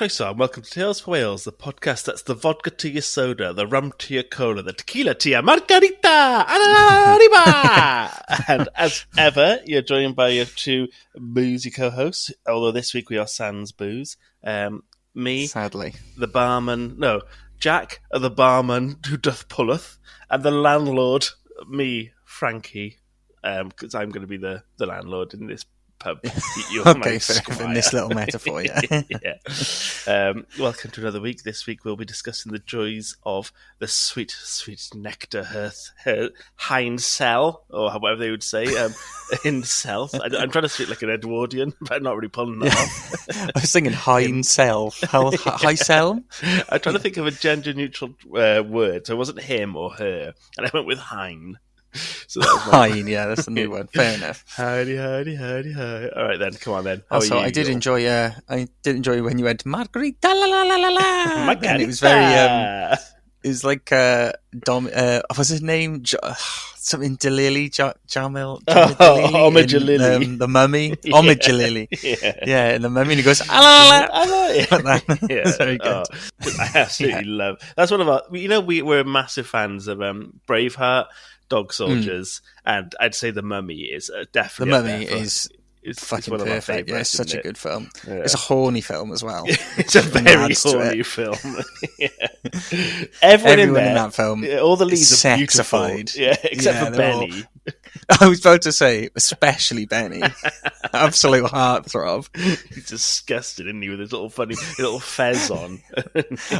croeso and welcome to Tales for Wales, the podcast that's the vodka to your soda, the rum to your cola, the tequila to your margarita, and as ever, you're joined by your two boozy co-hosts, although this week we are sans booze. Me, sadly, the barman, no, Jack, the barman who doth pulleth, and the landlord, me, Frankie, because I'm going to be the landlord in this pub. Okay, fair in this little metaphor, yeah. Yeah. Welcome to another week. This week we'll be discussing the joys of the sweet, sweet nectar, her hind cell, or whatever they would say, in self. I'm trying to speak like an Edwardian, but I'm not really pulling that off. I was thinking hind self. High cell? I'm trying to think of a gender-neutral word, so it wasn't him or her, and I went with hind. So that was Hein, yeah, that's a new one. Fair enough. Howdy. All right then, come on then. Also, I did enjoy when you went Margarita la la la la la. Margarita. And it was very it was like what's his name? Something Jalili, Jamil. Omid Jalili. The Mummy. Omid Jalili. Yeah, and the Mummy, and he goes, Yeah. That's very good. I absolutely love. That's one of our. We're massive fans of Braveheart, Dog Soldiers, and I'd say The Mummy is definitely. The Mummy is fucking one of perfect. Favorites, yeah, it's such a good film. Yeah. It's a horny film as well. It's a very horny film. Yeah. Everyone in that film, all the leads are sexified. Beautiful. Yeah, except for Benny. I was about to say, especially Benny. Absolute heartthrob. He's disgusted, isn't he, with his little funny little fez on.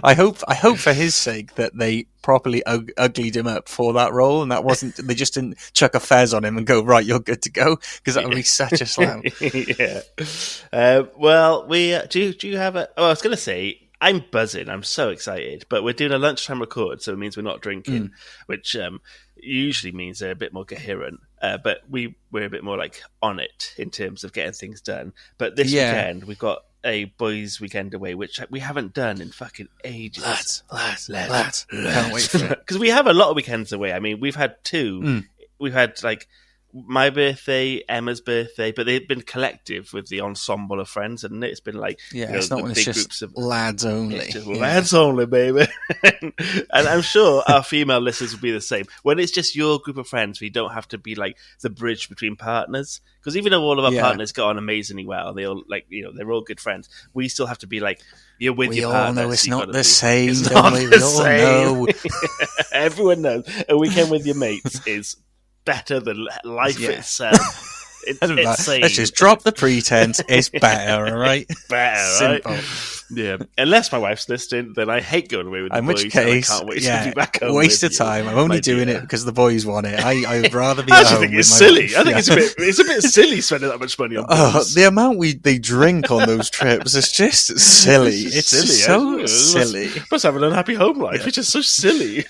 I hope for his sake that they properly uglied him up for that role, and that wasn't. They just didn't chuck a fez on him and go, right, you're good to go, because that would be such a slam. Yeah. Well, do you have a? Oh, I was going to say, I'm buzzing. I'm so excited, but we're doing a lunchtime record, so it means we're not drinking, which usually means they're a bit more coherent. But we're a bit more like on it in terms of getting things done. But this weekend we've got a boys' weekend away, which we haven't done in fucking ages. Lads. Can't wait for it. Because we have a lot of weekends away. I mean, we've had two. We've had like my birthday, Emma's birthday, but they've been collective with the ensemble of friends, and it's been like it's not when it's just lads only. It's just lads only, baby. And I'm sure our female listeners will be the same. When it's just your group of friends, we don't have to be like the bridge between partners, because even though all of our partners got on amazingly well, they all they're all good friends. We still have to be like, you're with your partner. We all know it's not the same. It's not we the all same. know. Everyone knows a weekend with your mates is better than life itself. Let's just drop the pretense. It's better, all right? Better, right? Yeah. Unless my wife's listening, then I hate going away with the boys. In which case, I can't wait to be back home. Waste of time. I'm only doing it because the boys want it. I would rather be. I think it's silly. I think it's a bit silly spending that much money on booze. The amount they drink on those trips is just silly. It's silly. So silly. Must have an unhappy home life. It's just so silly.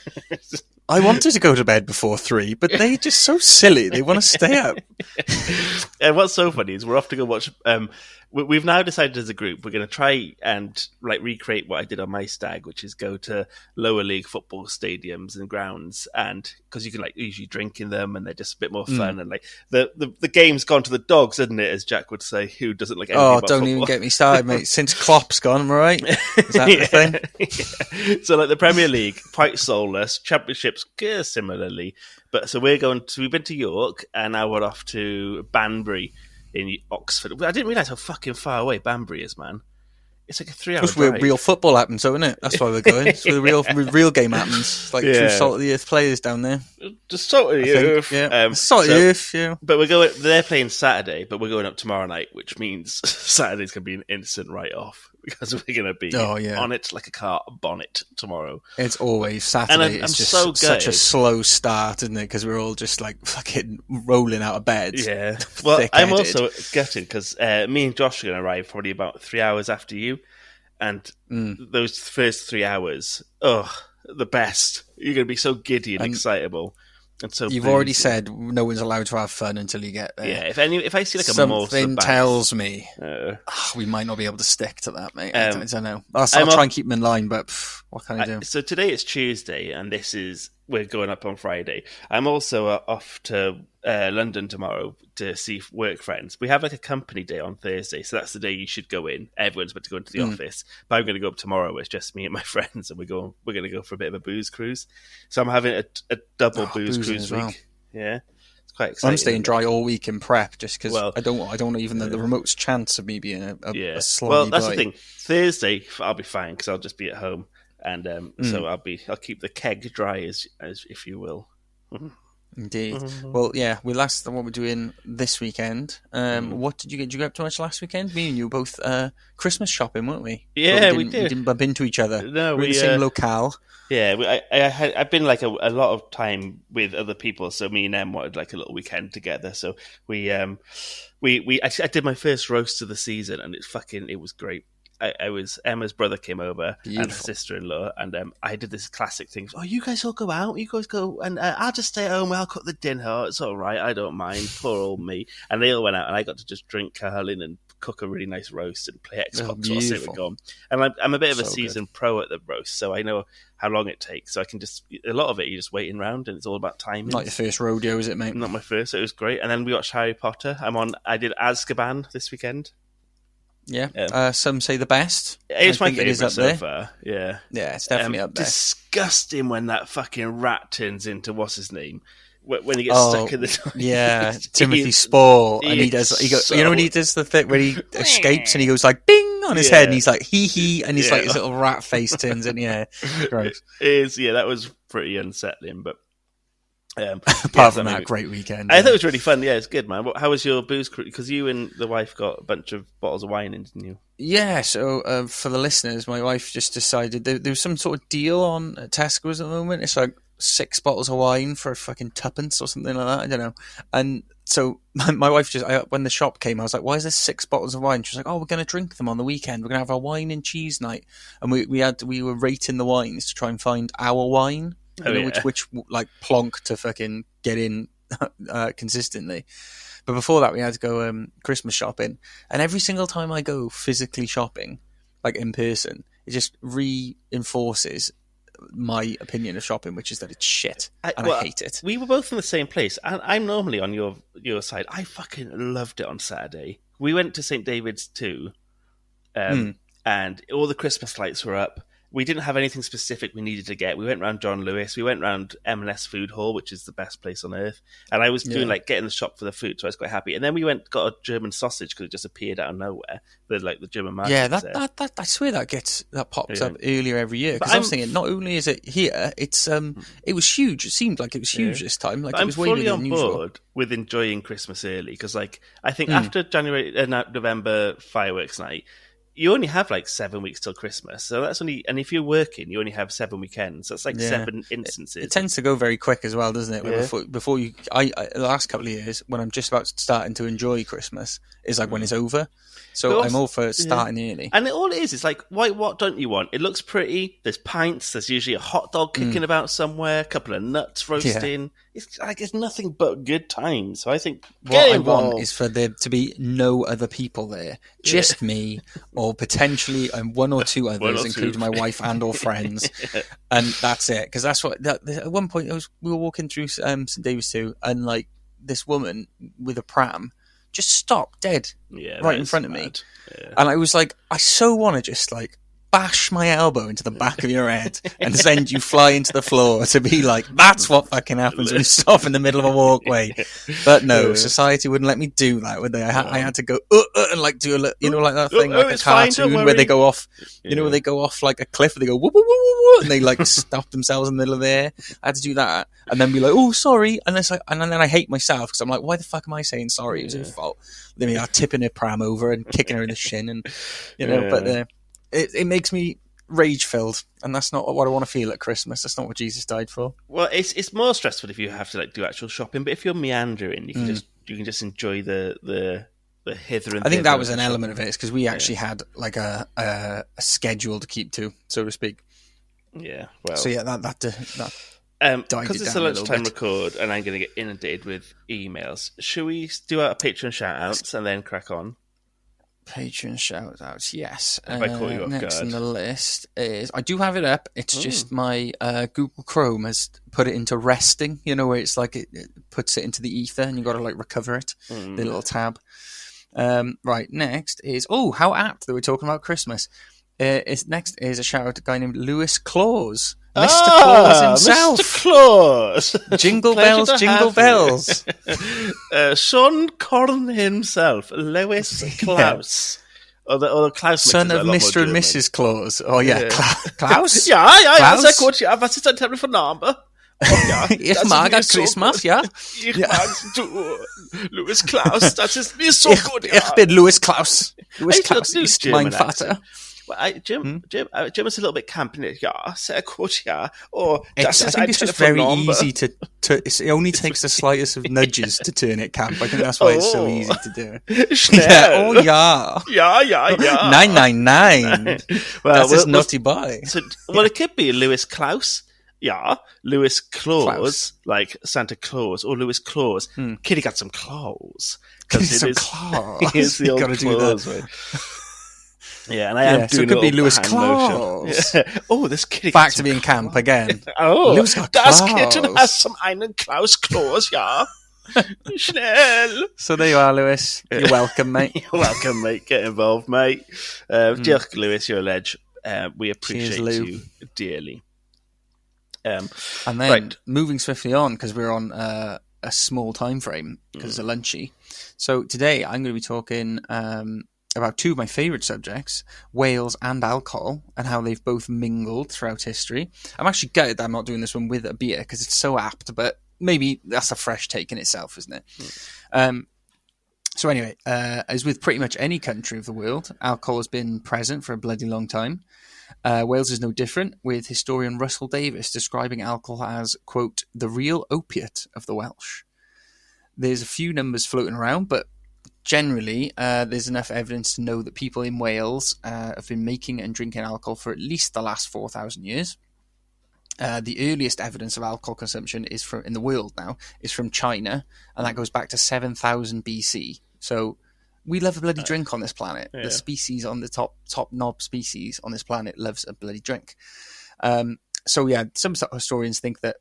I wanted to go to bed before 3, but they're just so silly. They want to stay up. And what's so funny is we're off to go watch. We've now decided as a group we're going to try and recreate what I did on my stag, which is go to lower league football stadiums and grounds, and because you can usually drink in them, and they're just a bit more fun. And the game's gone to the dogs, isn't it? As Jack would say, who doesn't like anything about don't football. even get me started, mate. Since Klopp's gone, am I right? Is that the thing? Yeah. So the Premier League, quite soulless. Championships, similarly. But so we've been to York, and now we're off to Banbury in Oxford. I didn't realise how fucking far away Banbury is, man. It's like a 3-hour drive. Where real football happens, isn't it? That's why we're going. It's where the real game happens. True salt of the earth players down there. Just salt of the earth. Yeah. Salt of the earth, yeah. But they're playing Saturday, but we're going up tomorrow night, which means Saturday's going to be an instant write-off, because we're going to be on it like a car bonnet tomorrow. It's always Saturday. It's just such a slow start, isn't it? Because we're all just like fucking rolling out of bed. Yeah. Well, I'm also gutted because me and Josh are going to arrive probably about 3 hours after you. And those first 3 hours, the best. You're going to be so giddy and excitable. And so you've already said no one's allowed to have fun until you get there. Yeah, if I see like a something tells me we might not be able to stick to that, mate. I don't know. I'll try and keep them in line, but what can I do? So today is Tuesday, and we're going up on Friday. I'm also off to London tomorrow to see work friends. We have like a company day on Thursday, so that's the day you should go in. Everyone's about to go into the office, but I'm going to go up tomorrow. It's just me and my friends, and we're going to go for a bit of a booze cruise. So I'm having a double booze cruise week. Well. Yeah, it's quite exciting. I'm staying dry all week in prep just because I don't even know the remotest chance of me being a sloggy Well, that's boy. the thing. Thursday I'll be fine because I'll just be at home. And so I'll keep the keg dry, as if you will. Indeed. Well, yeah, what we're doing this weekend. What did you get? Did you go up to much last weekend? Me and you both Christmas shopping, weren't we? Yeah, we did. We didn't bump into each other. No, we're in the same locale. Yeah, I've been like a lot of time with other people, so me and Em wanted like a little weekend together. So I did my first roast of the season, and it was great. Emma's brother came over. Beautiful. And her sister-in-law, and I did this classic thing. Oh, you guys all go out. You guys go, and I'll just stay at home. I'll cook the dinner. Oh, it's all right. I don't mind. Poor old me. And they all went out, and I got to just drink Carlin and cook a really nice roast and play Xbox while they were gone. And I'm a bit of a seasoned pro at the roast, so I know how long it takes. So I can a lot of it, you're just waiting around, and it's all about timing. Not your first rodeo, is it, mate? Not my first. So it was great. And then we watched Harry Potter. I did Azkaban this weekend. Yeah, some say the best. It's my favourite so far. Yeah, it's definitely up there. Disgusting when that fucking rat turns into what's his name when he gets stuck in the toilet. Yeah, Timothy Spall, and he goes. You know when he does the thing where he escapes and he goes like "bing" on his head, and he's like hee, and he's like his little rat face turns in. Yeah, gross. That was pretty unsettling, but. Apart from that, great weekend. I thought it was really fun. Yeah, it's good, man. How was your booze cruise? Because you and the wife got a bunch of bottles of wine in, didn't you? Yeah, so for the listeners, my wife just decided there was some sort of deal on at Tesco's at the moment. It's like 6 bottles of wine for fucking tuppence or something like that. I don't know. And so my wife when the shop came, I was like, why is there 6 bottles of wine? She was like, oh, we're going to drink them on the weekend. We're going to have a wine and cheese night. And we were rating the wines to try and find our wine. Which like plonk to fucking get in consistently. But before that, we had to go Christmas shopping. And every single time I go physically shopping, like in person, it just reinforces my opinion of shopping, which is that it's shit. I hate it. We were both in the same place. And I'm normally on your side. I fucking loved it on Saturday. We went to St. David's too. And all the Christmas lights were up. We didn't have anything specific we needed to get. We went round John Lewis. We went round M&S Food Hall, which is the best place on earth. And I was doing getting the shop for the food, so I was quite happy. And then we got a German sausage because it just appeared out of nowhere. The German market. Yeah, that I swear that pops up earlier every year. Because I was thinking, not only is it here, it's it was huge. It seemed like it was huge this time. Like, it was way bigger than usual. I'm fully on board with enjoying Christmas early because, like, I think after November fireworks night. You only have like 7 weeks till Christmas, so that's only. And if you're working, you only have 7 weekends. So it's like 7 instances. It tends to go very quick as well, doesn't it? Yeah. Before you, the last couple of years, when I'm just about starting to enjoy Christmas, is like when it's over. So also, I'm all for starting early. And all it is like, what don't you want? It looks pretty. There's pints. There's usually a hot dog kicking about somewhere. A couple of nuts roasting. Yeah. It's nothing but good times. So I think what I want is for there to be no other people there, just me, or potentially one or two others, including my wife and or friends, and that's it. Because that's what. At one point, we were walking through St. David's too, and like this woman with a pram just stopped dead right in front of me, and I was like, I so want to just like bash my elbow into the back of your head and send you fly into the floor to be like, that's what fucking happens when you stop in the middle of a walkway. But no, society wouldn't let me do that, would they? I had to go and like do a like that thing, like a cartoon where they go off, where they go off like a cliff and they go woo woo woo woo, and they like stop themselves in the middle of the air. I had to do that and then be like, oh sorry, and it's like, and then I hate myself because I'm like, why the fuck am I saying sorry? It was your fault. Then I'm tipping her pram over and kicking her in the shin, and but. It makes me rage-filled, and that's not what I want to feel at Christmas. That's not what Jesus died for. Well, it's more stressful if you have to like do actual shopping, but if you're meandering, you can just enjoy the hither and. I think that was an element of it, because we actually had like a schedule to keep to, so to speak. Yeah. Well. So yeah, that because it's a lunchtime record, and I'm going to get inundated with emails. Should we do our Patreon shout-outs and then crack on? Patreon shout-outs, yes. Have I caught you off next guard? on the list is... I do have it up. It's just my Google Chrome has put it into resting, where it's like it puts it into the ether and you've got to like recover it, the little tab. Right, next is... Oh, how apt that we're talking about Christmas. Next is a shout-out to a guy named Lewis Claus. Mr. Claus himself. Mr. Claus. Jingle bells, jingle bells. Sean Corn himself, Lewis Klaus. Or the Klaus son of Mr. and Mrs. Claus. Oh, yeah. Klaus? Ja, Klaus? sehr gut. Ja, was ist dein Telefonname? Oh, ja, ich mag Christmas, ja. Ich magst du, Lewis Klaus. Das ist mir so gut, ja. Ich bin Lewis Klaus. Lewis Klaus ist mein Vater. Jim is a little bit campy. Yeah, sehr gut, yeah. Oh, I think it's just very easy to it only takes the slightest of nudges to turn it camp. I think that's why it's so easy to do it. Schnell. Yeah. 999. Well, that's naughty boy. Well, it could be Lewis Klaus. Yeah, Lewis Claus, like Santa Claus, or Lewis Claus. Kitty got some claws. Because it is claws. It's the old claws, right? Yeah, and I am doing so it could be Lewis Claus. Oh, this kitty back to being camp again. Oh, Lewis got das claws. Kitten has some einen Klaus Claus, ja. Schnell. So there you are, Lewis. You're welcome, mate. You're welcome, mate. Get involved, mate. Diolch, Lewis, you're a ledge. We appreciate you dearly. And then moving swiftly on, because we're on a small time frame, because it's a lunchy. So today I'm going to be talking about two of my favourite subjects, Wales and alcohol, and how they've both mingled throughout history. I'm actually gutted that I'm not doing this one with a beer, because it's so apt, but maybe that's a fresh take in itself, isn't it? So anyway, as with pretty much any country of the world, alcohol has been present for a bloody long time. Wales is no different, with historian Russell Davies describing alcohol as, quote, the real opiate of the Welsh. There's a few numbers floating around, but generally, there's enough evidence to know that people in Wales have been making and drinking alcohol for at least the last 4,000 years. The earliest evidence of alcohol consumption in the world now is from China, and that goes back to 7,000 BC. So we love a bloody drink on this planet. Yeah. The species on the top knob species on this planet loves a bloody drink. So yeah, some historians think that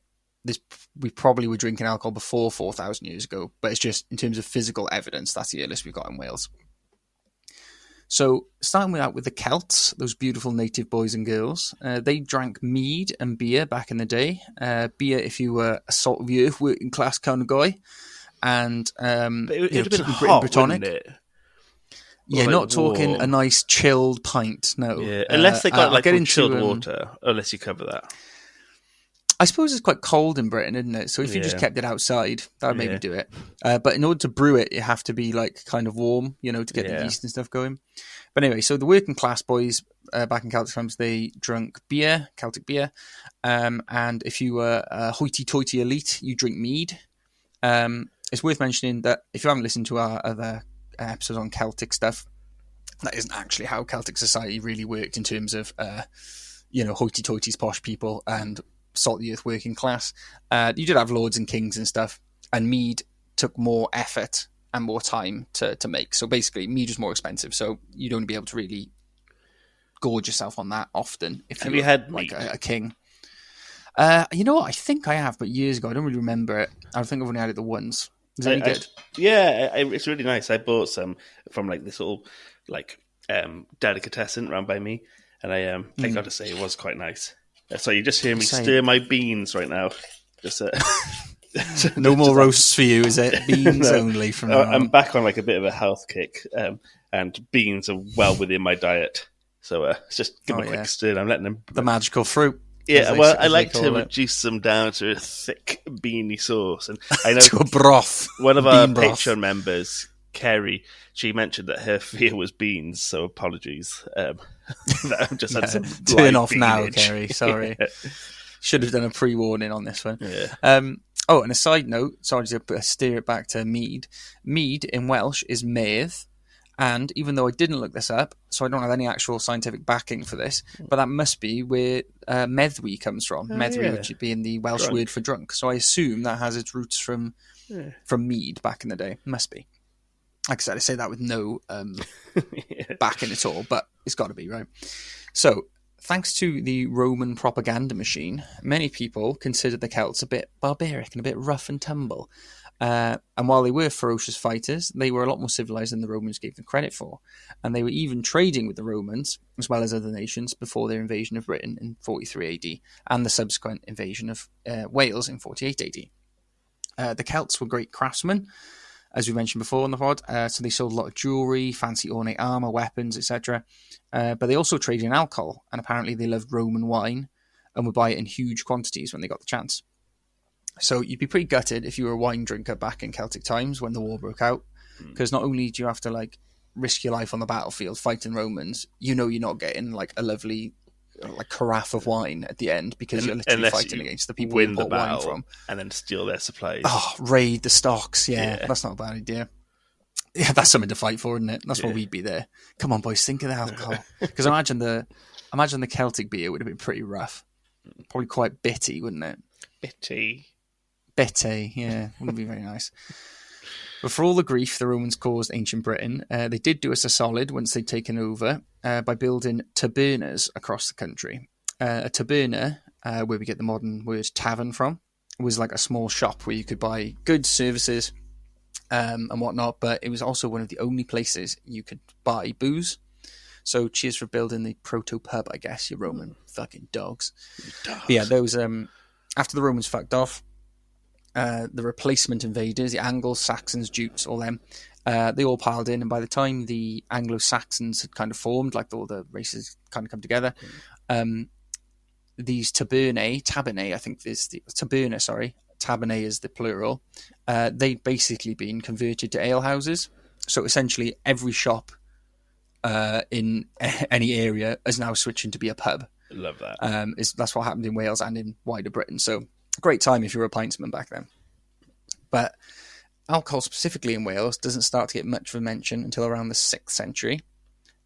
we probably were drinking alcohol before 4,000 years ago, but it's just in terms of physical evidence, that's the earliest we've got in Wales. So starting out with the Celts, those beautiful native boys and girls, they drank mead and beer back in the day. Beer if you were a salt of the earth working class kind of guy, and it would have been hot, wouldn't it? Yeah, like not talking warm. A nice chilled pint. No, unless they got chilled water. Unless you cover that. I suppose it's quite cold in Britain, isn't it? So if you just kept it outside, that would maybe do it. But in order to brew it, you have to be like kind of warm, to get the yeast and stuff going. But anyway, so the working class boys back in Celtic times, they drank beer, Celtic beer. And if you were a hoity-toity elite, you drink mead. It's worth mentioning that if you haven't listened to our other episodes on Celtic stuff, that isn't actually how Celtic society really worked in terms of, hoity-toities, posh people, and salt the earth working class. You did have lords and kings and stuff, and mead took more effort and more time to make. So basically, mead was more expensive, so you'd only be able to really gorge yourself on that often if you had like a king. You know what? I think I have, but years ago. I don't really remember it. I think I've only had it the once. Is it any good? It's really nice. I bought some from like this little delicatessen around by me, and I got to say it was quite nice. So you just hear me stir my beans right now. Just no more roasts for you, is it? Beans only from now on. I'm back on like a bit of a health kick, and beans are well within my diet. So it's just give them a quick stir. I'm letting them... The magical fruit. Yeah, well, I like to reduce them down to a thick beany sauce. And I know to a broth. One of our Patreon members, Kerry, she mentioned that her fear was beans, so apologies. I've just had some turn off beanage. Now, Kerry. Sorry. Should have done a pre-warning on this one. Yeah. And a side note, sorry to steer it back to mead. Mead in Welsh is medd, and even though I didn't look this up, so I don't have any actual scientific backing for this, but that must be where meddwi comes from. Meddwi, which being the Welsh word for drunk. So I assume that has its roots from mead back in the day. Must be. Like I said, I say that with no backing at all, but it's got to be, right? So, thanks to the Roman propaganda machine, many people considered the Celts a bit barbaric and a bit rough and tumble. And while they were ferocious fighters, they were a lot more civilized than the Romans gave them credit for. And they were even trading with the Romans, as well as other nations, before their invasion of Britain in 43 AD, and the subsequent invasion of Wales in 48 AD. The Celts were great craftsmen, as we mentioned before on the pod, so they sold a lot of jewellery, fancy ornate armour, weapons, etc. But they also traded in alcohol, and apparently they loved Roman wine and would buy it in huge quantities when they got the chance. So you'd be pretty gutted if you were a wine drinker back in Celtic times when the war broke out, because not only do you have to risk your life on the battlefield fighting Romans, you're not getting a lovely carafe of wine at the end, because you're literally fighting against the people you bought wine from, and then steal their supplies. Oh, raid the stocks! Yeah, that's not a bad idea. Yeah, that's something to fight for, isn't it? That's what we'd be there. Come on, boys, think of the alcohol. Because imagine the Celtic beer would have been pretty rough, probably quite bitty, wouldn't it? Bitty, yeah, wouldn't be very nice. But for all the grief the Romans caused ancient Britain, they did do us a solid once they'd taken over by building tabernas across the country. A taberna, where we get the modern word tavern from, was like a small shop where you could buy goods, services, and whatnot, but it was also one of the only places you could buy booze. So cheers for building the proto-pub, I guess, you Roman fucking dogs. But yeah, those, after the Romans fucked off, the replacement invaders, the Angles, Saxons, Jutes, all them, they all piled in, and by the time the Anglo-Saxons had kind of formed, all the races kind of come together, these tabernae, I think is the taberna, sorry, tabernae is the plural, they'd basically been converted to alehouses. So essentially every shop in any area is now switching to be a pub. I love that. That's what happened in Wales and in wider Britain. So great time if you were a pintsman back then. But alcohol specifically in Wales doesn't start to get much of a mention until around the 6th century.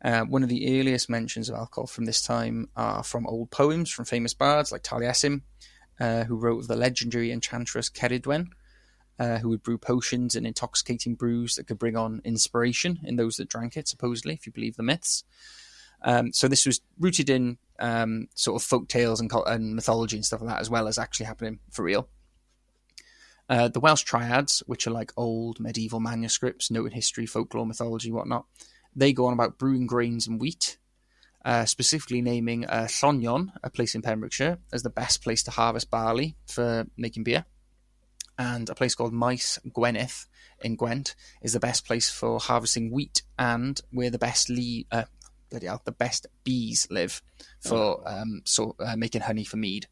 One of the earliest mentions of alcohol from this time are from old poems from famous bards like Taliesin, who wrote of the legendary enchantress Ceridwen, who would brew potions and intoxicating brews that could bring on inspiration in those that drank it, supposedly, if you believe the myths. So this was rooted in sort of folk tales and mythology and stuff like that, as well as actually happening for real. The Welsh triads, which are like old medieval manuscripts, noted history, folklore, mythology, whatnot, they go on about brewing grains and wheat, specifically naming Llonion, a place in Pembrokeshire, as the best place to harvest barley for making beer. And a place called Maes Gwynedd in Gwent is the best place for harvesting wheat, and where the best the best bees live for making honey for mead.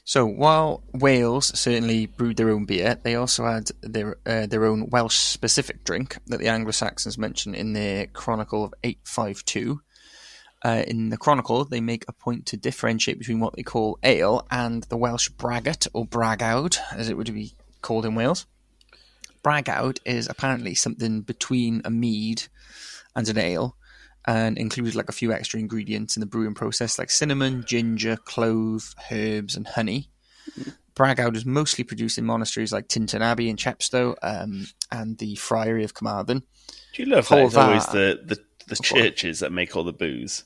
So while Wales certainly brewed their own beer, they also had their own Welsh-specific drink that the Anglo-Saxons mention in their Chronicle of 852. In the Chronicle, they make a point to differentiate between what they call ale and the Welsh bragawd, or bragawd, as it would be called in Wales. Bragawd is apparently something between a mead and an ale, and includes a few extra ingredients in the brewing process, like cinnamon, ginger, clove, herbs, and honey. Bragawd is mostly produced in monasteries like Tintern Abbey in Chepstow, and the Friary of Carmarthen. Do you love how it's always the churches that make all the booze?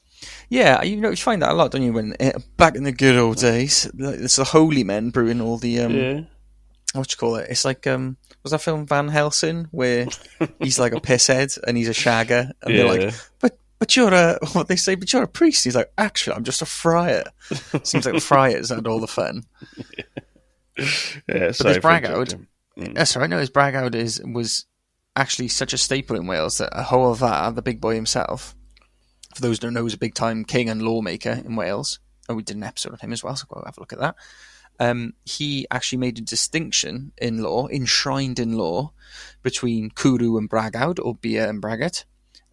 Yeah, you find that a lot, don't you? When back in the good old days, it's the holy men brewing all the what you call it? It's like was that film Van Helsing where he's like a pisshead and he's a shagger, and they're like, but you're but you're a priest. He's like, actually, I'm just a friar. Seems like the friars had all the fun. But this bragawd, that's right. No, his bragawd was actually such a staple in Wales that Hywel, the big boy himself, for those who don't know, was a big time king and lawmaker in Wales. And we did an episode on him as well, so go have a look at that. He actually made a distinction in law, enshrined in law, between cwrw and bragawd, or beer and bragawd.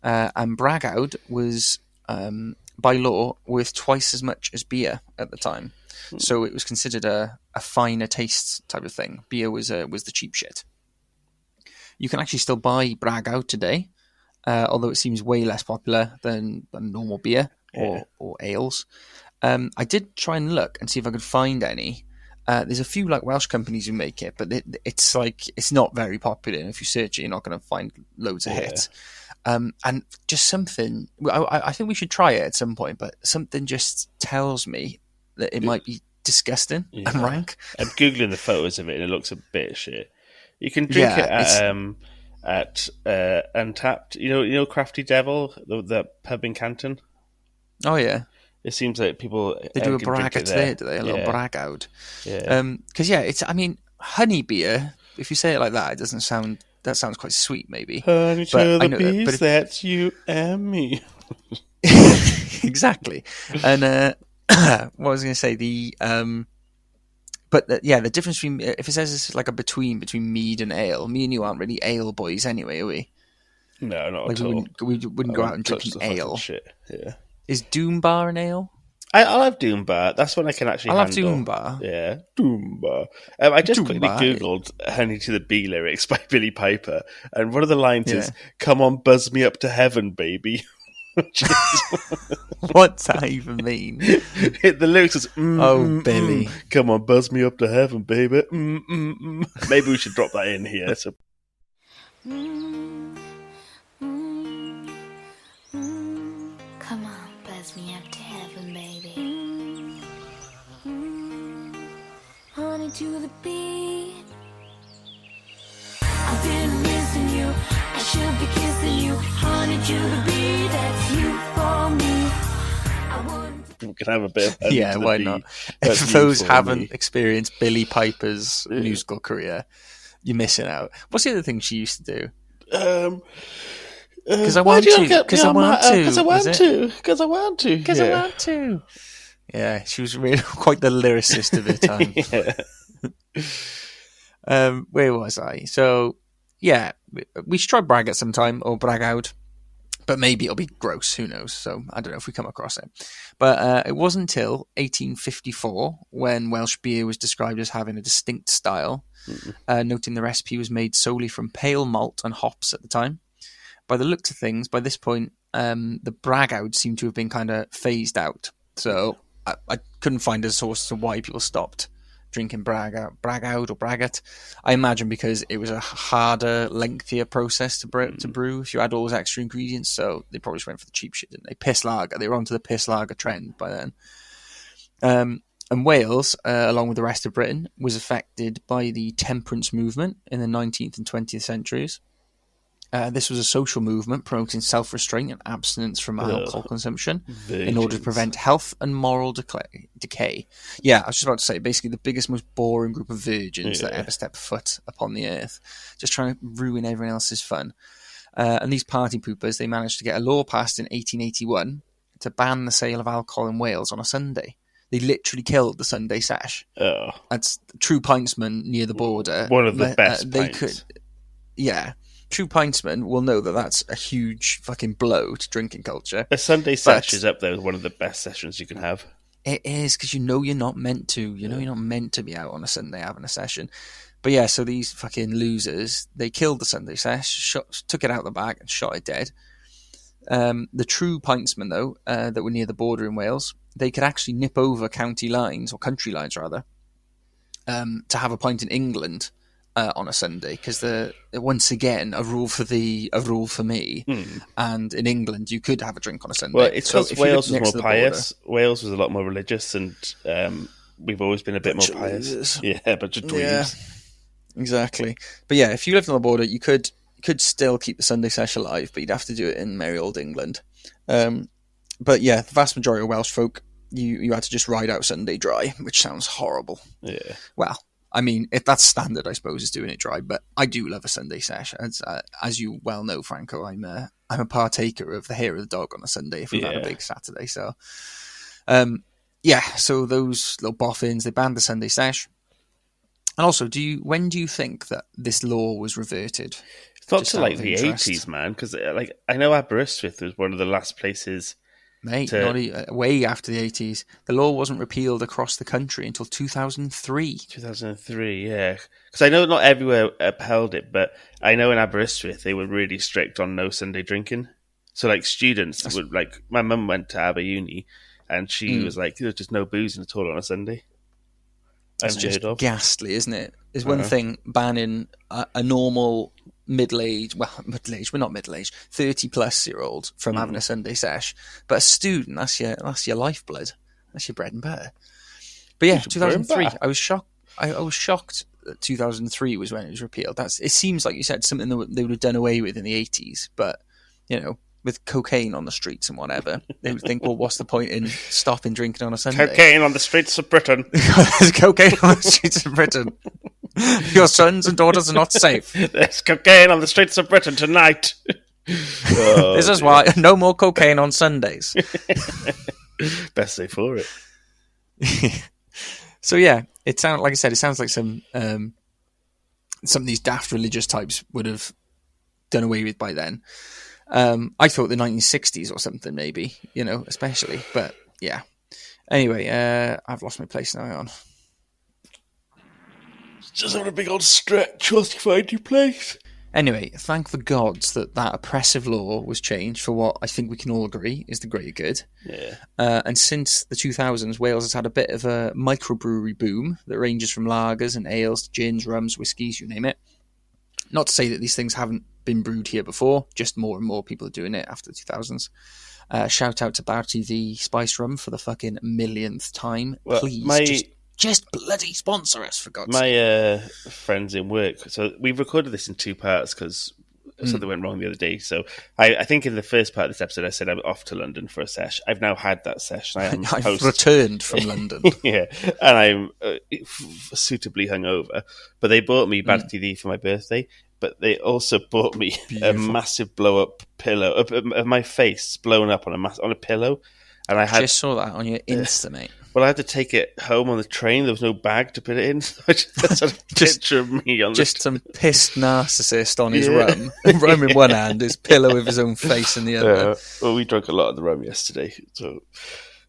And bragawd was, by law, worth twice as much as beer at the time. So it was considered a finer taste type of thing. Beer was the cheap shit. You can actually still buy bragawd today, although it seems way less popular than normal beer or ales. I did try and look and see if I could find any. There's a few like Welsh companies who make it, but it's not very popular. And if you search it, you're not going to find loads of hits. And just something, I think we should try it at some point, but something just tells me that it might be disgusting and rank. I'm Googling the photos of it and it looks a bit shit. You can drink it at Untapped. You know Crafty Devil, the pub in Canton? Oh, yeah. It seems like people... They do a bragawd there, do they? A little bragawd. Yeah. Because, honey beer, if you say it like that, it doesn't sound... That sounds quite sweet, maybe. Honey to the bees, that's you and me. Exactly. And what was I going to say? The difference between... If it says it's like a between mead and ale, me and you aren't really ale boys anyway, are we? No, not at all. We wouldn't go out and drink an ale. Shit. Yeah. Is Doom Bar an ale? I'll have Doom Bar. That's one I can actually handle. I'll have Doom Bar. Yeah, Doom Bar. I just quickly Googled Honey to the Bee lyrics by Billy Piper, and one of the lines is, "Come on, buzz me up to heaven, baby." What's that even mean? The lyrics is, Billy. Come on, buzz me up to heaven, baby. Maybe we should drop that in here. So. Come on, buzz me up to heaven, baby. Honey to the bee. I've been missing you. I should be kissing you. Honey to the bee, that's you for me. We can have a bit of honey to the why bee. not? That's If those you for haven't me. experienced Billy Piper's musical career, you're missing out. What's the other thing she used to do? Because I want to. Because I want to. Because I want to. Because I want to. Yeah, she was really quite the lyricist of her time. Where was I? So, yeah, we should try bragawd sometime, or bragawd. But maybe it'll be gross, who knows? So I don't know if we come across it. But it wasn't until 1854 when Welsh beer was described as having a distinct style, noting the recipe was made solely from pale malt and hops at the time. By the looks of things, by this point, the bragawd seemed to have been kind of phased out. So I couldn't find a source as to why people stopped drinking bragawd or bragawd. I imagine because it was a harder, lengthier process to brew if you add all those extra ingredients. So they probably just went for the cheap shit, didn't they? Piss lager. They were onto the piss lager trend by then. And Wales, along with the rest of Britain, was affected by the temperance movement in the 19th and 20th centuries. This was a social movement promoting self-restraint and abstinence from alcohol consumption in order to prevent health and moral decay. Yeah, I was just about to say, basically the biggest, most boring group of virgins that ever stepped foot upon the earth, just trying to ruin everyone else's fun. And these party poopers, they managed to get a law passed in 1881 to ban the sale of alcohol in Wales on a Sunday. They literally killed the Sunday sesh. Oh. That's true pintsmen near the border. One of the best pints. True pintsmen will know that that's a huge fucking blow to drinking culture. A Sunday sesh is up there with one of the best sessions you can have. It is, because you're not meant to. You're not meant to be out on a Sunday having a session. But yeah, so these fucking losers, they killed the Sunday sesh, took it out the back and shot it dead. The true pintsmen, though, that were near the border in Wales, they could actually nip over county lines, or country lines rather, to have a pint in England on a Sunday, because once again a rule for me. And in England you could have a drink on a Sunday. Well, it's because Wales was more pious. Wales was a lot more religious, and we've always been a bit more pious. Yeah, a bunch of dweebs. Yeah, exactly. But yeah, if you lived on the border, you could still keep the Sunday sesh alive, but you'd have to do it in merry old England. But yeah, the vast majority of Welsh folk, you had to just ride out Sunday dry, which sounds horrible. Yeah. Well, I mean, that's standard, I suppose, is doing it dry. But I do love a Sunday sesh. As you well know, Franco, I'm a partaker of the hair of the dog on a Sunday if we've had a big Saturday. So, so those little boffins, they banned the Sunday sesh. And also, when do you think that this law was reverted? It's not to like the 80s, man, because I know Aberystwyth was one of the last places. Mate, way after the 80s. The law wasn't repealed across the country until 2003. 2003, yeah. Because I know not everywhere upheld it, but I know in Aberystwyth they were really strict on no Sunday drinking. So like students would, like, my mum went to Aber Uni and she was like, there's just no boozing at all on a Sunday. It's just ghastly, isn't it? There's one thing banning a normal middle-aged, we're not middle-aged, 30-plus-year-old from having a Sunday sesh. But a student, that's your lifeblood. That's your bread and butter. But yeah, 2003, I was shocked. I was shocked that 2003 was when it was repealed. It seems like you said something that they would have done away with in the 80s, but with cocaine on the streets and whatever, they would think, well, what's the point in stopping drinking on a Sunday? Cocaine on the streets of Britain. There's cocaine on the streets of Britain. Your sons and daughters are not safe. There's cocaine on the streets of Britain tonight. This is why no more cocaine on Sundays. Best day for it. So yeah, it sounds like some of these daft religious types would have done away with by then. I thought the 1960s or something, maybe, especially. But yeah. Anyway, I've lost my place now. On. Just having a big old stretch whilst you find your place. Anyway, thank the gods that oppressive law was changed for what I think we can all agree is the greater good. Yeah. And since the 2000s, Wales has had a bit of a microbrewery boom that ranges from lagers and ales to gins, rums, whiskies, you name it. Not to say that these things haven't been brewed here before, just more and more people are doing it after the 2000s. Shout out to Barty the Spice Rum for the fucking millionth time. Well, please, just bloody sponsor us, for God's sake. My friends in work, so we've recorded this in two parts because something went wrong the other day. So I think in the first part of this episode I said I'm off to London for a sesh. I've now had that sesh. I've returned from London. Yeah, and I'm suitably hungover. But they bought me Bad TV for my birthday. But they also bought me a massive blow-up pillow of my face blown up on a pillow, and I just saw that on your Insta, mate. Well, I had to take it home on the train. There was no bag to put it in. So I just had a picture of me on some pissed narcissist on his rum in one hand, his pillow with his own face in the other. Well, we drank a lot of the rum yesterday, so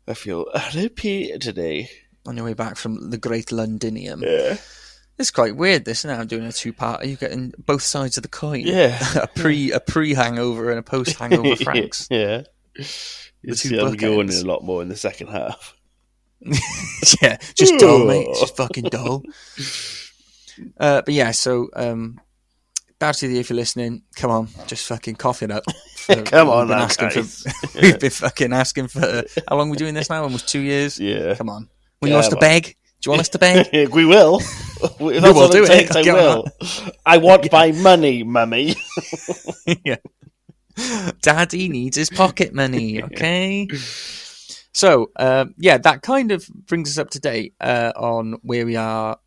I feel happy today. On your way back from the Great Londinium. Yeah. It's quite weird, this, now I'm doing a two-part. You're getting both sides of the coin. Yeah. a pre-hangover and a post-hangover Franks. Yeah. I'm yawning a lot more in the second half. Yeah, just dull, mate. It's just fucking dull. But yeah, so, Barty, if you're listening, come on, just fucking cough it up. Come on, we've been fucking asking for, how long are we doing this now? Almost 2 years? Yeah. Come on. You want us to beg? Do you want us to beg? We will. If we will do it. I will. I want my money, mummy. Yeah. Daddy needs his pocket money, okay? So, that kind of brings us up to date on where we are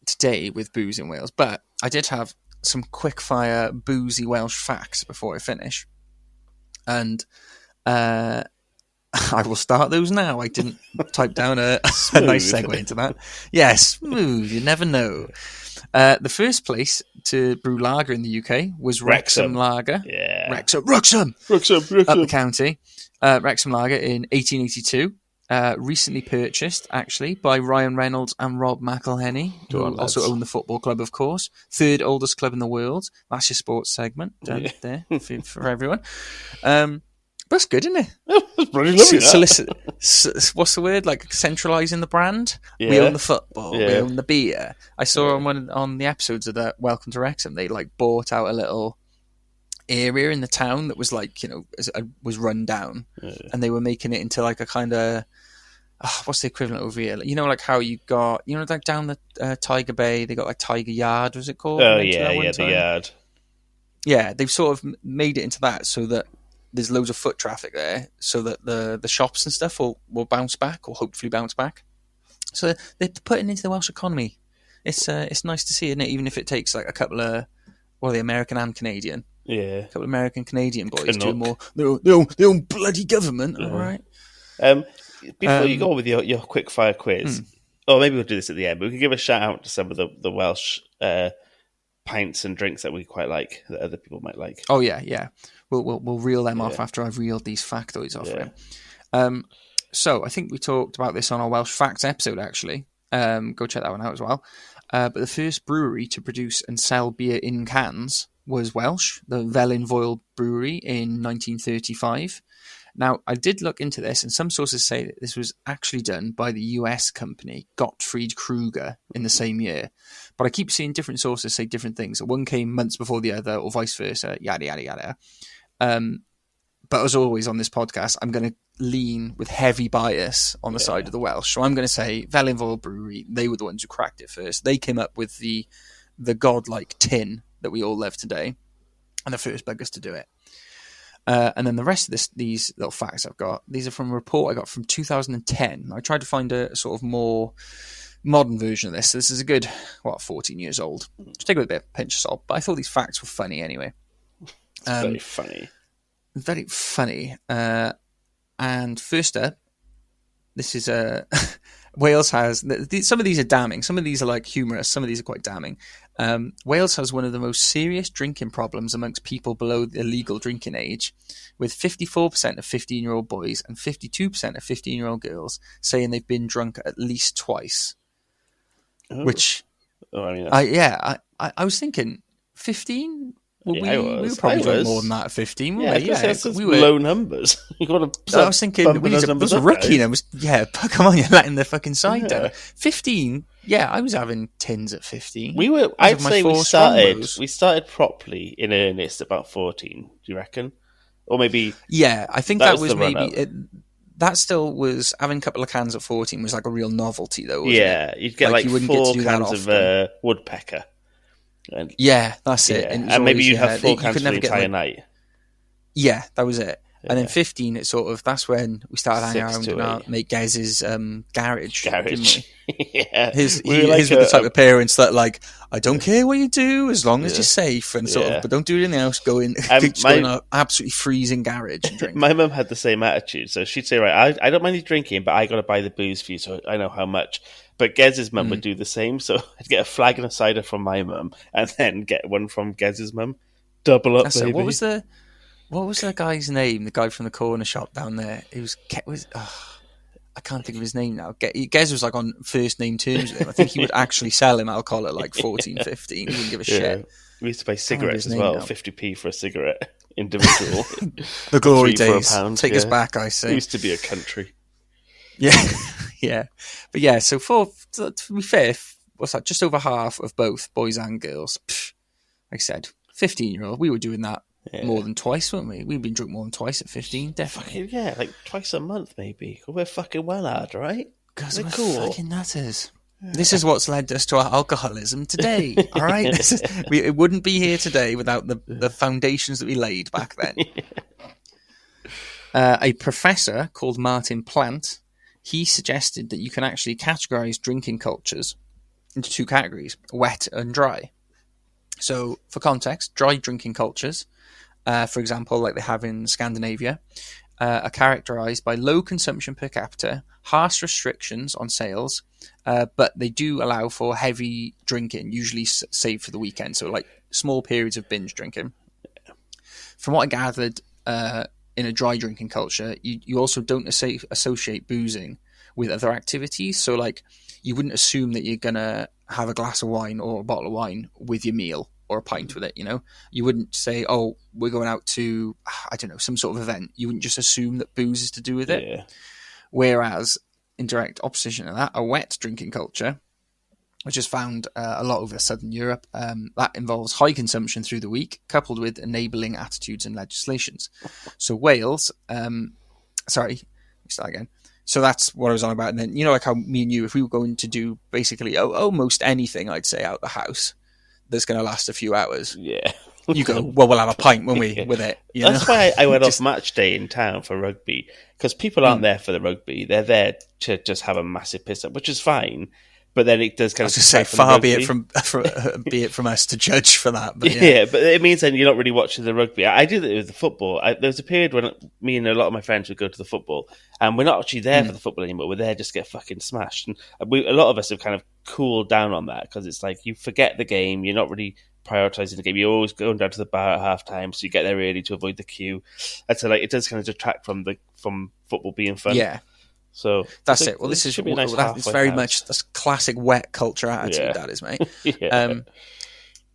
today with booze in Wales. But I did have some quick-fire boozy Welsh facts before I finish. And I will start those now. I didn't type down a nice segue into that. Yeah, smooth. You never know. The first place to brew lager in the UK was Wrexham Lager. Yeah. Wrexham. Up the county. Wrexham Lager in 1882. Recently purchased, actually, by Ryan Reynolds and Rob McElhenney, who also own the football club, of course. Third oldest club in the world. That's your sports segment there for everyone. That's good, isn't it? That's pretty lovely. What's the word? Like centralising the brand. Yeah. We own the football. Yeah. We own the beer. I saw on the episodes of that Welcome to Wrexham, they bought out a little area in the town that was was run down, and they were making it into a kind of what's the equivalent over here? How you got down the Tiger Bay, they got Tiger Yard. Was it called? Oh yeah, the Yard. Yeah, they've sort of made it into that so that there's loads of foot traffic there, so that the shops and stuff will bounce back, or hopefully bounce back. So they're putting into the Welsh economy. It's nice to see, isn't it? Even if it takes a couple of, the American and Canadian. Yeah. A couple of American Canadian boys doing more their own bloody government, all right? Before you go with your quick fire quiz, or maybe we'll do this at the end, but we can give a shout out to some of the Welsh pints and drinks that we quite like, that other people might like. Oh yeah. We'll reel them off after I've reeled these factoids off him. So I think we talked about this on our Welsh Facts episode, actually. Go check that one out as well. But the first brewery to produce and sell beer in cans was Welsh, the Felin Foel Brewery in 1935. Now, I did look into this, and some sources say that this was actually done by the US company Gottfried Kruger in the same year. But I keep seeing different sources say different things. One came months before the other, or vice versa, yada, yada, yada. But as always on this podcast, I'm going to lean with heavy bias on the side of the Welsh. So I'm going to say Felinvol Brewery, they were the ones who cracked it first. They came up with the godlike tin that we all love today, and the first buggers to do it. And then the rest of these little facts I've got, these are from a report I got from 2010. I tried to find a sort of more modern version of this. So this is a good, 14 years old. Just take it with a bit of pinch of salt. But I thought these facts were funny anyway. It's very funny. Very funny. And first up, this is Wales has... Some of these are damning. Some of these are like humorous. Some of these are quite damning. Wales has one of the most serious drinking problems amongst people below the legal drinking age, with 54% of 15-year-old boys and 52% of 15-year-old girls saying they've been drunk at least twice. Oh. Which... I mean, I was thinking, 15? Well, yeah, we were probably doing more than that at 15, weren't we? That's low numbers. You got to. I was thinking, those are rookie numbers. Yeah, come on, you're letting the fucking side down. 15, I was having tins at 15. I'd say we started properly in earnest about 14, do you reckon? Or maybe... Yeah, I think that was maybe... that still was... Having a couple of cans at 14 was like a real novelty, though, wasn't it? You'd get like you 4 cans of woodpecker. And, that's it. And maybe you have 4 cans for the entire night. Yeah, that was it. Yeah. And then 15, it's sort of, that's when we started hanging around in our mate Gez's garage. Didn't we? Yeah. His were the type of parents that like, I don't care what you do as long as you're safe and sort of, but don't do anything else. Go in an absolutely freezing garage and drink. My mum had the same attitude. So she'd say, right, I don't mind you drinking, but I got to buy the booze for you so I know how much. But Gez's mum would do the same, so I'd get a flagon of cider from my mum, and then get one from Gez's mum. Double up, baby. What was the guy's name? The guy from the corner shop down there. I can't think of his name now. Gez was like on first name terms with him. I think he would actually sell him alcohol at like 14, 15. He wouldn't give a shit. We used to buy cigarettes as well, 50p for a cigarette, individual. The glory days. Take us back, I say. It used to be a country. Yeah. Yeah, but so to be fair, what's that? Just over half of both boys and girls. Like I said, 15-year-old, we were doing that more than twice, weren't we? We've been drunk more than twice at 15, definitely. Like twice a month, maybe. We're fucking well hard, right? Because we're cool. Fucking nutters. Yeah. This is what's led us to our alcoholism today. All right, it wouldn't be here today without the foundations that we laid back then. A professor called Martin Plant. He suggested that you can actually categorize drinking cultures into 2 categories, wet and dry. So, for context, dry drinking cultures, for example, like they have in Scandinavia, are characterized by low consumption per capita, harsh restrictions on sales, but they do allow for heavy drinking, usually saved for the weekend. So, like small periods of binge drinking. From what I gathered, in a dry drinking culture, you also don't associate boozing with other activities. So, like, you wouldn't assume that you're going to have a glass of wine or a bottle of wine with your meal or a pint with it, you know? You wouldn't say, oh, we're going out to, I don't know, some sort of event. You wouldn't just assume that booze is to do with it. Yeah. Whereas, in direct opposition to that, a wet drinking culture, which is found a lot over Southern Europe. That involves high consumption through the week, coupled with enabling attitudes and legislations. So Wales, sorry, let me start again. So that's what I was on about. And then, you know, like how me and you, if we were going to do basically almost anything, I'd say, out the house, that's going to last a few hours. Yeah. You go, well, we'll have a pint, won't we, with it? You That's why I went off match day in town for rugby, because people aren't there for the rugby. They're there to just have a massive piss up, which is fine. But then it does kind of... I was going to say, far be it from us to judge for that. But yeah, but it means then you're not really watching the rugby. I did it with the football. There was a period when me and a lot of my friends would go to the football, and we're not actually there for the football anymore. We're there just to get fucking smashed. And a lot of us have kind of cooled down on that, because it's like you forget the game. You're not really prioritising the game. You're always going down to the bar at half time, so you get there early to avoid the queue. And so, like, it does kind of detract from football being fun. Yeah. So that's it. Well, this is it's very much this classic wet culture attitude, that is, mate. Yeah.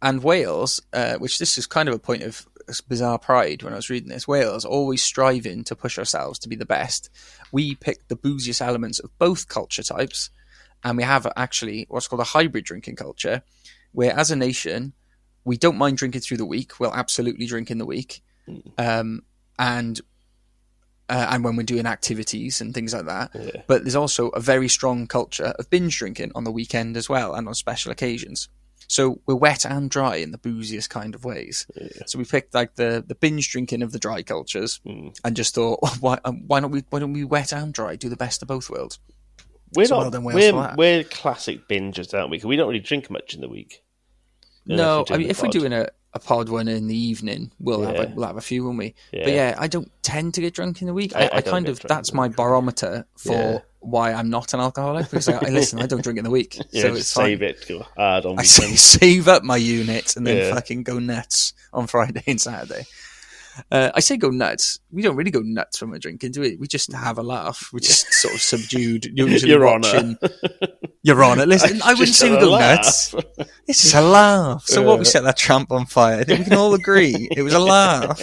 And Wales, which this is kind of a point of this bizarre pride when I was reading this. Wales, always striving to push ourselves to be the best. We picked the booziest elements of both culture types, and we have actually what's called a hybrid drinking culture, where as a nation, we don't mind drinking through the week. We'll absolutely drink in the week. And when we're doing activities and things like that. Yeah. But there's also a very strong culture of binge drinking on the weekend as well, and on special occasions. So we're wet and dry in the booziest kind of ways. Yeah. So we picked like the binge drinking of the dry cultures, and just thought, why don't we wet and dry, do the best of both worlds? We're classic bingers, aren't we? Because we don't really drink much in the week. No, I mean, if we're doing a pod one in the evening, we'll have a few, won't we? Yeah. But yeah, I don't tend to get drunk in the week. I kind of, that's my barometer for why I'm not an alcoholic, because I listen, I don't drink in the week. Yeah, so it's save fine. It, go hard on weekends. I save up my unit and then fucking go nuts on Friday and Saturday. I say go nuts. We don't really go nuts when we're drinking, do we? We just have a laugh. We're just sort of subdued. Your Honour. Your Honour. Listen, I wouldn't say we go nuts. It's just a laugh. So what, we set that tramp on fire? I think we can all agree it was a laugh.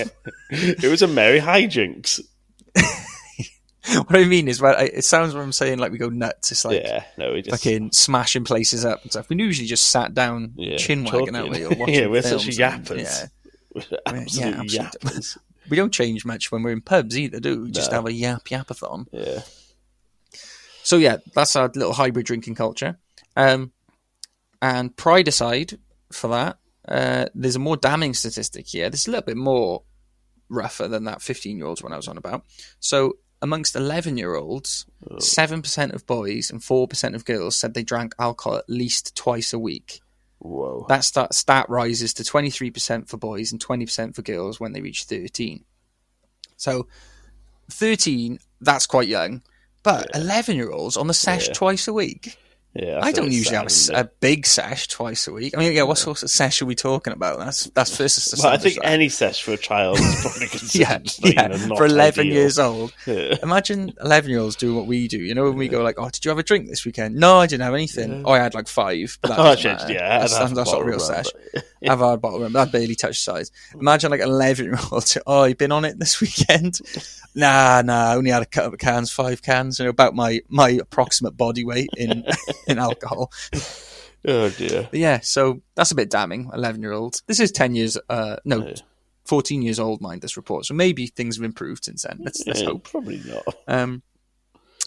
It was a merry hijinks. What I mean is, it sounds when I'm saying like we go nuts. It's like we just fucking smashing places up and stuff. We usually just sat down chin wagging, aren't we? Or watching we're films such yappers. Absolutely. We don't change much when we're in pubs either, do we? We just have a yapathon. Yeah. So yeah, that's our little hybrid drinking culture. And pride aside for that, there's a more damning statistic here. This is a little bit more rougher than that 15-year-olds one I was on about. So amongst 11-year-olds, 7% of boys and 4% of girls said they drank alcohol at least twice a week. Whoa. That stat rises to 23% for boys and 20% for girls when they reach 13. So 13, that's quite young. But 11-year-olds on the sesh twice a week? Yeah, I don't usually have a big sesh twice a week. I mean, what sort of sesh are we talking about? That's first. Well, I think any sesh for a child is probably considered not for 11 ideal. years old. Yeah. Imagine 11-year-olds doing what we do. You know, when we go like, "Oh, did you have a drink this weekend?" No, I didn't have anything. Yeah. Oh, I had like 5. But that's not a real sesh. I've had a bottle rum. That barely touched size. Imagine like an 11-year-old. Oh, you been on it this weekend? Nah. I only had a couple of cans, 5 cans. You know, about my approximate body weight in alcohol. Oh dear. But yeah, so that's a bit damning. 11-year-olds. This is 14 years old. Mind this report. So maybe things have improved since then. Let's hope. Probably not.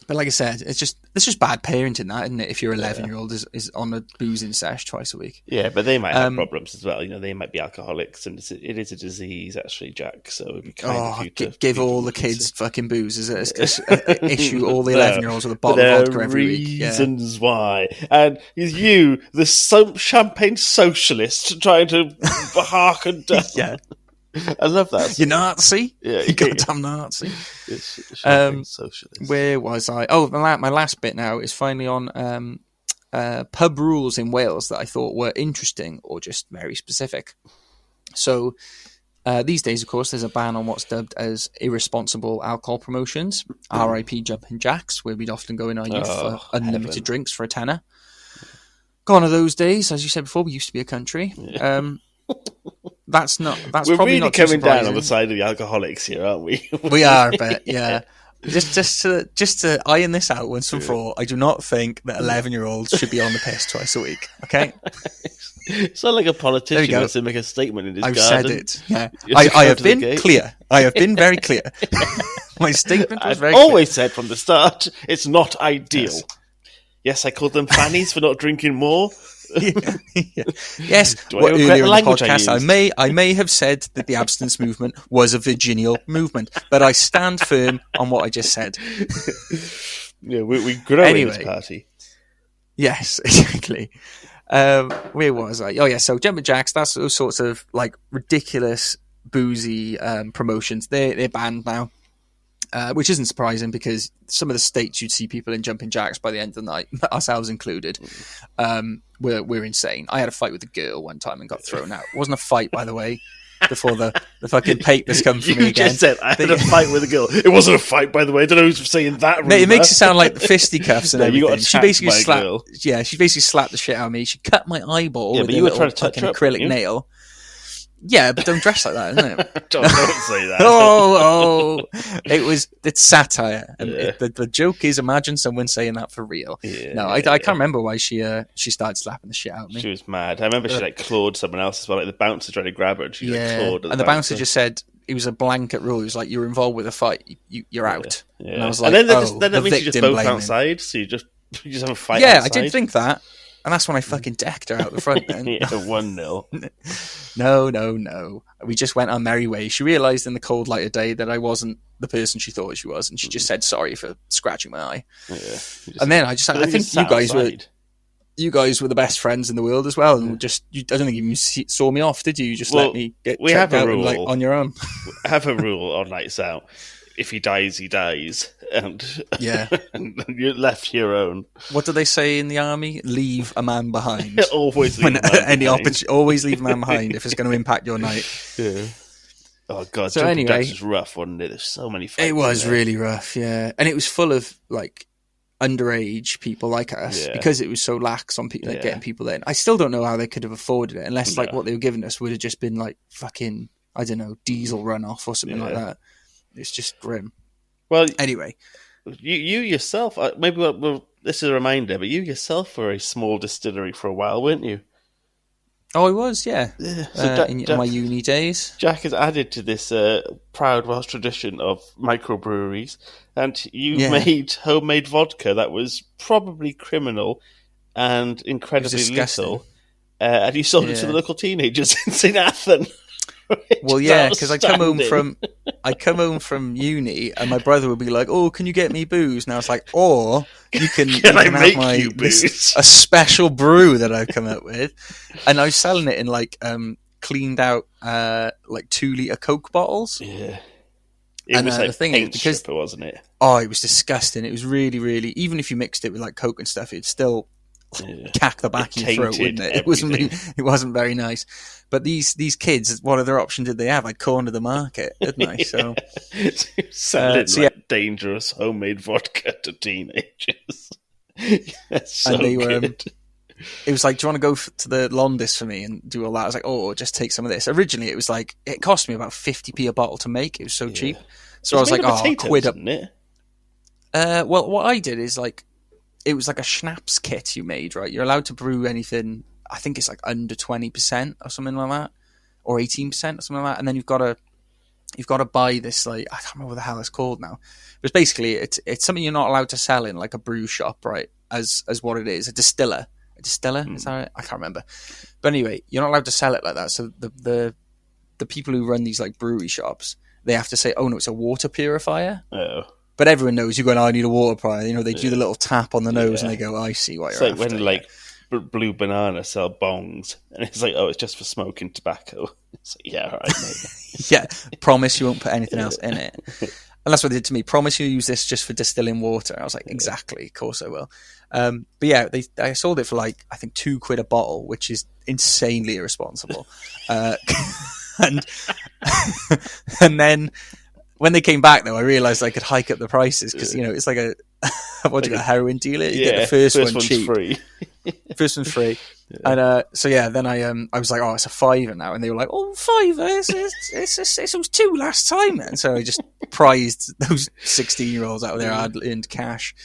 But like I said, it's just bad parenting, that, isn't it? If your 11-year-old is on a boozing sesh twice a week. Yeah, but they might have problems as well. You know, they might be alcoholics, and it is a disease, actually, Jack. So it'd be kind of you to give all the kids fucking booze. Issue all the 11-year-olds with a bottle of vodka every week. Reasons why, and you, the champagne socialist, trying to hearken down. Yeah. I love that. You Nazi? Yeah, you goddamn Nazi. Socialist. Where was I? Oh, my last bit now is finally on pub rules in Wales that I thought were interesting or just very specific. So these days, of course, there's a ban on what's dubbed as irresponsible alcohol promotions. R.I.P. Jumping Jacks, where we'd often go in our youth for unlimited drinks for a tenner. Gone are those days. As you said before, we used to be a country. Yeah. That's We're probably really not coming down on the side of the alcoholics here, aren't we? We are a bit, yeah. Just to iron this out once and for all, I do not think that 11-year-olds should be on the piss twice a week. Okay, it's not like a politician wants to make a statement in his garden. I've said it. Yeah, I have been clear. I have been very clear. My statement was very clear. I've always said from the start, it's not ideal. Yes, I called them fannies for not drinking more. Yes, earlier in the podcast, I may have said that the abstinence movement was a virginal movement, but I stand firm on what I just said. Yeah, we grow in this party. Yes, exactly. Where was I? Oh yeah, so Jumping Jacks, that's those sorts of like ridiculous boozy promotions. They're banned now. Which isn't surprising because some of the states you'd see people in Jumping Jacks by the end of the night, ourselves included, were insane. I had a fight with a girl one time and got thrown out. It wasn't a fight, by the way, before the fucking papers come for me again. You just said I had a fight with a girl. It wasn't a fight, by the way. I don't know who's saying that. Mate, it makes it sound like the fisticuffs and everything. She basically slapped the shit out of me. She cut my eyeball with a little fucking acrylic nail. Yeah, but don't dress like that, isn't it? Don't say that. It's satire, and the joke is, imagine someone saying that for real. I can't remember why she started slapping the shit out of me. She was mad. I remember she clawed someone else as well. Like the bouncer tried to grab her, and she clawed. And the bouncer just said it was a blanket rule. He was like, "You're involved with a fight, you're out." Yeah. And I was like, and then that means you just both outside, so you just have a fight. Yeah, outside. I did think that. And that's when I fucking decked her out the front then. 1-0. No. We just went our merry way. She realised in the cold light of day that I wasn't the person she thought she was, and she just said sorry for scratching my eye. Yeah. And then I think you guys were the best friends in the world as well, and I don't think you saw me off, did you? You just let me get checked out and, on your own. I have a rule on nights out. If he dies, he dies. And you're left to your own. What do they say in the army? Leave a man behind. Always leave a man behind. Always leave a man behind if it's going to impact your night. Yeah. Oh, God. So anyway, was rough, wasn't it? There's so many fights. It was really rough, yeah. And it was full of, underage people like us because it was so lax on people, getting people in. I still don't know how they could have afforded it unless, what they were giving us would have just been, fucking, I don't know, diesel runoff or something like that. It's just grim. Well, anyway, you yourself, maybe this is a reminder, but you yourself were a small distillery for a while, weren't you? Oh, I was, yeah. So in my uni days. Jack has added to this proud Welsh tradition of microbreweries, and you made homemade vodka that was probably criminal and incredibly little, and you sold it to the local teenagers in St. Athan. Well, yeah, because I come home from uni, and my brother would be like, "Oh, can you get me booze?" And I was like, "Or you can have a special brew that I've come up with," and I was selling it in cleaned out 2-litre Coke bottles. Yeah, it was the thing paint stripper, wasn't it? Oh, it was disgusting. It was really, really. Even if you mixed it with Coke and stuff, it'd still cack the back of your throat, wouldn't it? It wasn't very nice. But these kids, what other option did they have? I'd cornered the market, didn't I? So selling dangerous homemade vodka to teenagers. That's so and they good. It was like, do you want to go to the Londis for me and do all that? I was like, oh, just take some of this. Originally, it was it cost me about 50p a bottle to make. It was so cheap. So I was like, quid up. Well, what I did is it was a schnapps kit you made, right? You're allowed to brew anything. I think it's under 20% or something like that, or 18% or something like that. And then you've got to buy this I can't remember what the hell it's called now. But basically, it's something you're not allowed to sell in a brew shop, right? As what it is, a distiller. Is that right? I can't remember. But anyway, you're not allowed to sell it like that. So the people who run these brewery shops, they have to say, "Oh no, it's a water purifier." Oh. But everyone knows you're going, I need a water purifier. They do the little tap on the nose and they go, I see what you're after. It's like when Blue Banana sell bongs and it's it's just for smoking tobacco. It's yeah, all right, mate. Yeah, promise you won't put anything else in it. And that's what they did to me. Promise you use this just for distilling water. I was like, exactly, of course I will. But yeah, I sold it for I think £2 a bottle, which is insanely irresponsible. And then when they came back, though, I realised I could hike up the prices because it's like a heroin dealer. You get the first one cheap, free. First one's free, and then I was like, oh, it's a £5 now, and they were like, oh, £5, it was 2 last time, and so I just prized those 16-year-olds out of their hard-earned cash.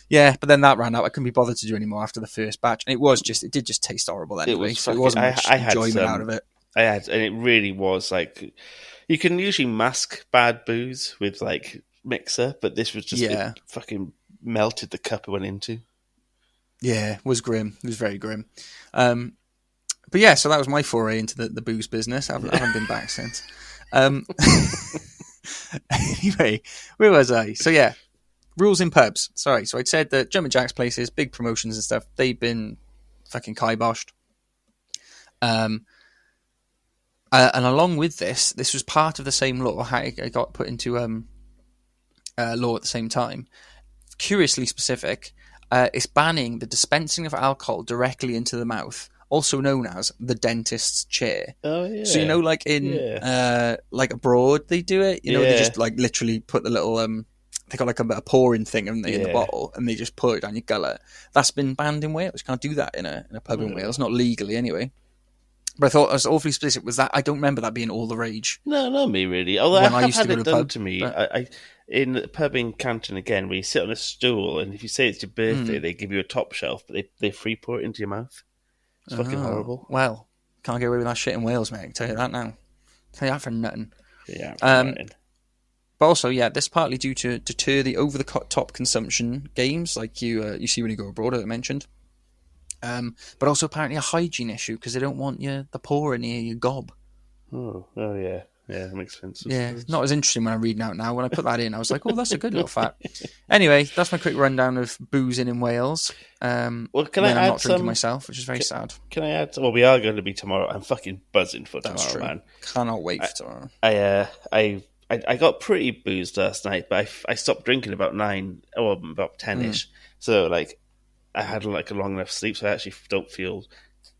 Yeah, but then that ran out. I couldn't be bothered to do anymore after the first batch, and it did just taste horrible anyway. So it wasn't much enjoyment out of it. And it really was you can usually mask bad booze with mixer, but this was just it fucking melted the cup it went into. Yeah, it was grim. It was very grim. But yeah, so that was my foray into the booze business. I haven't been back since. Anyway, where was I? So yeah, rules in pubs. Sorry, so I'd said that Jumpin' Jack's places, big promotions and stuff, they've been fucking kiboshed. And along with this was part of the same law. I got put into law at the same time. Curiously specific, it's banning the dispensing of alcohol directly into the mouth, also known as the dentist's chair. Oh yeah. So abroad they do it. They just literally put the little they got a pouring thing, haven't they, in the bottle, and they just pour it down your gullet. That's been banned in Wales. You can't do that in a pub in Wales, not legally anyway. But I thought I was awfully specific. Was that I don't remember that being all the rage. No, not me really. Although When I I have used to had go it to done pub, to me. but- I in the pub in Canton again, where you sit on a stool, and if you say it's your birthday, they give you a top shelf, but they free pour it into your mouth. It's fucking horrible. Well, can't get away with that shit in Wales, mate. I can tell you that now. Tell you that for nothing. Yeah. But also, yeah, this is partly due to deter the over-the-top consumption games like you see when you go abroad, as I mentioned. But also apparently a hygiene issue because they don't want the pour near your gob. Oh yeah. Yeah, that makes sense. Yeah, not as interesting when I'm reading out now. When I put that in, I was like, oh, that's a good little fact. Anyway, that's my quick rundown of boozing in Wales. Can when I I'm add not drinking myself, which is very sad. Can I add? Well, we are going to be tomorrow. I'm fucking buzzing for That's tomorrow, true. man. Cannot wait for tomorrow. I got pretty boozed last night, but I stopped drinking about 9 or about 10ish. So like, I had like a long enough sleep, so I actually don't feel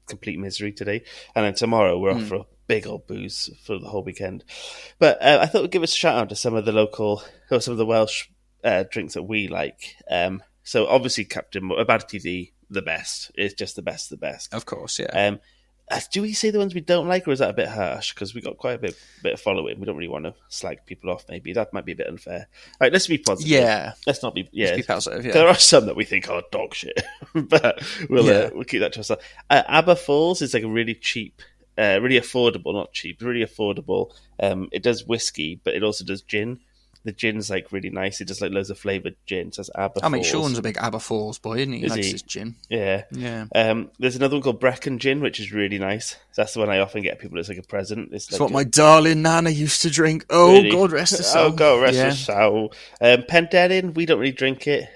complete misery today. And then tomorrow we're off for a big old booze for the whole weekend. But I thought we'd give a shout out to some of the local, or some of the Welsh drinks that we like. So obviously Captain Abertiddy, the best. It's just the best of the best. Of course, yeah. Do we say the ones we don't like, or is that a bit harsh? Because we got quite a bit of following. We don't really want to slag people off. Maybe that might be a bit unfair. All right, let's be positive. Yeah, let's not be. Yeah, let's be positive. Yeah, there are some that we think are dog shit, but we'll keep that to ourselves. Aberfalls is like a really cheap, really affordable. Not cheap, really affordable. It does whiskey, but it also does gin. The gin's like really nice. It does like loads of flavoured gin. So it's Aberfalls. I mean, Sean's a big Aberfalls boy, isn't he? He likes his gin. Yeah. There's another one called Brecon Gin, which is really nice. That's the one I often get people as like a present. It's like what my darling Nana used to drink. Oh, really? God rest her soul. Oh, God rest her soul. Penderyn, we don't really drink it.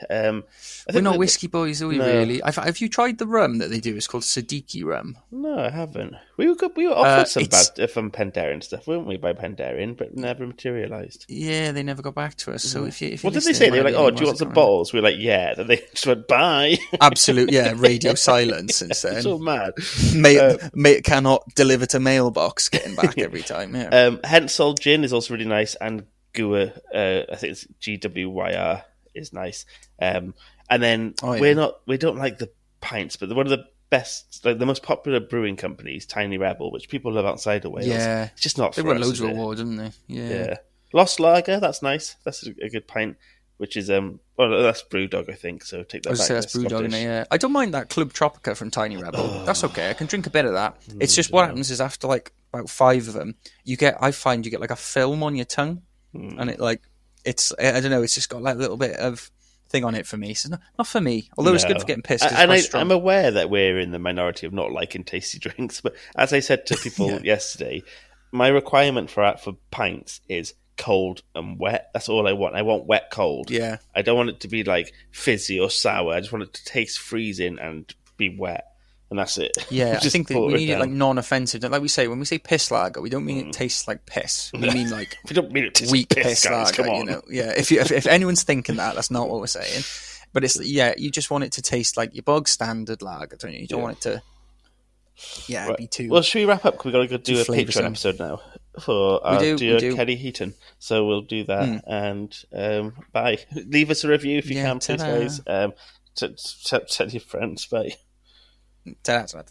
We're not whiskey boys, are we, really? Have you tried the rum that they do? It's called Siddiqui rum. No, I haven't. We were offered some from Penderyn stuff, weren't we, by Penderyn, but never materialised. Yeah, they never got back to us. So if you what did they say? They were like, "Oh, do you want some bottles?" We were like, "Yeah." Then they just went, "Bye." Absolute, yeah. Radio silence instead. So mad. Mate cannot deliver to mailbox. Getting back every time. Yeah. Hensol Gin is also really nice, and Gwyr, I think it's GWYR, is nice. And then we don't like the pints, but one of the best, like the most popular brewing companies, Tiny Rebel, which people love outside of Wales. Yeah, it's just not. They won loads of awards, didn't they? Yeah. Lost Lager, that's nice. That's a good pint. Which is that's Brewdog, I think. So take that back. That's Brewdog. Yeah, I don't mind that Club Tropica from Tiny Rebel. That's okay. I can drink a bit of that. It's just what happens is after like about 5 of them, I find you get like a film on your tongue, and I don't know. It's just got like a little bit of thing on it for me. So not for me. Although it's good for getting pissed. And I'm aware that we're in the minority of not liking tasty drinks, but as I said to people yesterday, my requirement for pints is cold and wet. That's all I want. I want wet cold. Yeah. I don't want it to be like fizzy or sour. I just want it to taste freezing and be wet. And that's it. Yeah, I think that we need it like non-offensive. Like we say, when we say piss lager, we don't mean it tastes like piss. We mean like we don't mean it tastes weak like piss, guys. lager. Come on. You know? Yeah. If anyone's thinking that's not what we're saying. But it's you just want it to taste like your bog standard lager, don't you? You don't want it to be too. Well, should we wrap up? Because we've got to go do a Patreon episode now for our dear Kelly Heaton. So we'll do that. And bye. Leave us a review if you can, please, guys. Tell your friends. Bye. Ta-da.